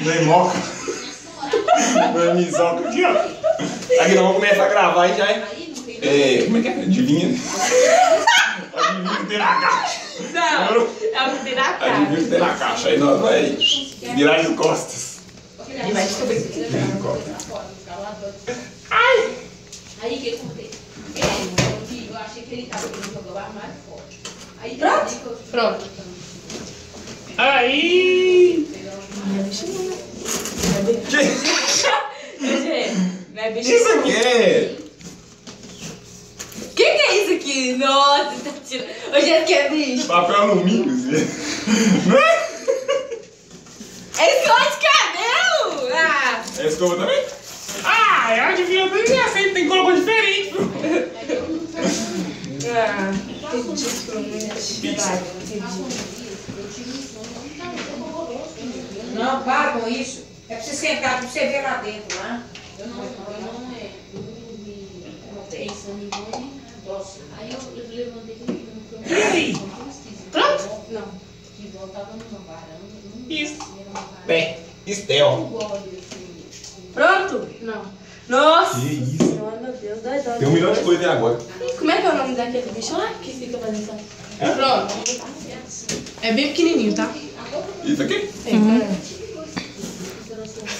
Nem moca. Meu misoca aqui, ó. Aqui nós vamos começar a gravar e já é. Como é que é? Adivinha? Adivinha o que tem na caixa. Não, é o que tem na caixa. Adivinha o que tem na caixa. Aí nós vai virar de costas. E vai descobrir o que tem. Ai! Aí o que aconteceu? Eu achei que ele tava querendo jogar o armário fora. Aí Pronto? Pronto. Aí! Não é bicho. Isso aqui é. O que é isso aqui? Nossa, tá tirando. Hoje é que é bicho. Papel alumínio, não é? É escova de cabelo! Ah! É escova também? Ah, eu adivinha tudo e assim, tem cor diferente. Ah, Não, para com isso. É pra você sentar, pra você ver lá dentro, lá. eu não pensando em nome. Aí eu levantei que E aí? Pronto? Não. de volta tava numa varanda. Isso. Bem, Estel. Pronto? Não. Nossa! Que isso? Ai, meu Deus, dói. Tem um milhão de coisas aí agora. Como é que é o nome daquele bicho lá que fica fazendo isso? Pronto. É bem pequenininho, tá? Isso aqui?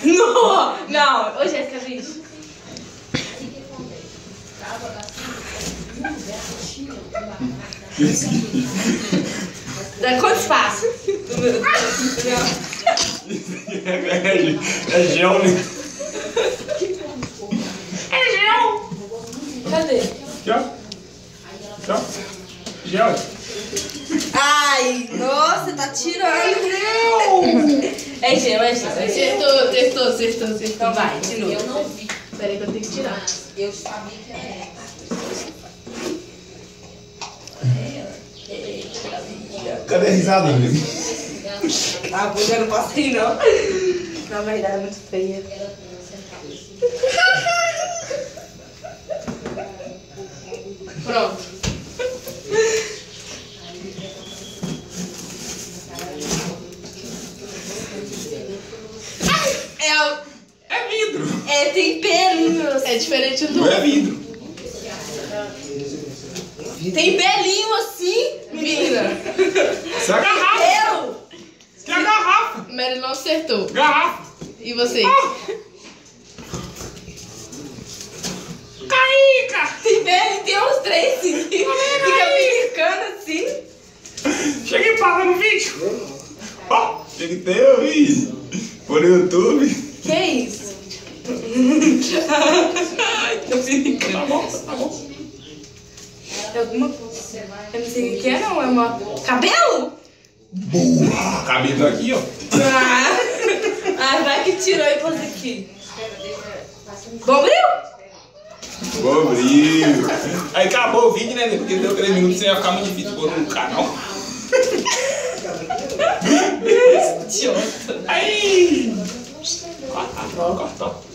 Não! Não! Ô, Jéssica, bicho. Isso aqui. Dá quantos passos? É gel, né? É gel! Cadê? Aqui, ó. Aqui, ó. Gel. Ai, nossa, tá tirando. É gel, é gel. Acertou. Então vai, de novo. Eu não vi. Peraí que eu tenho que tirar. Eu sabia que era. Cadê a risada, amigo? Ah, eu já não posso rir, não. Na verdade, é muito feia. Pronto. É vidro. Tem pelinhos. É diferente do Não é vidro. Tem pelinho assim, menina. Isso é a garrafa. Eu. Isso é a garrafa. Mary não acertou. Garrafa. E você? Caíca. Tem pelo, tem uns três assim. Fica brincando assim. Cheguei para no vídeo. Ó, cheguei até eu vi. Por YouTube. Que isso? Tô brincando. Tá bom. É alguma coisa. Eu não sei o que é, não. É uma. Cabelo? Boa. Cabelo aqui, ó. Vai que tirou e pôs aqui. Bombril? Bombril. Aí acabou o vídeo, né? Porque deu 3 minutos sem ficar muito difícil pôr no canal. Idiota. Aí. Corta.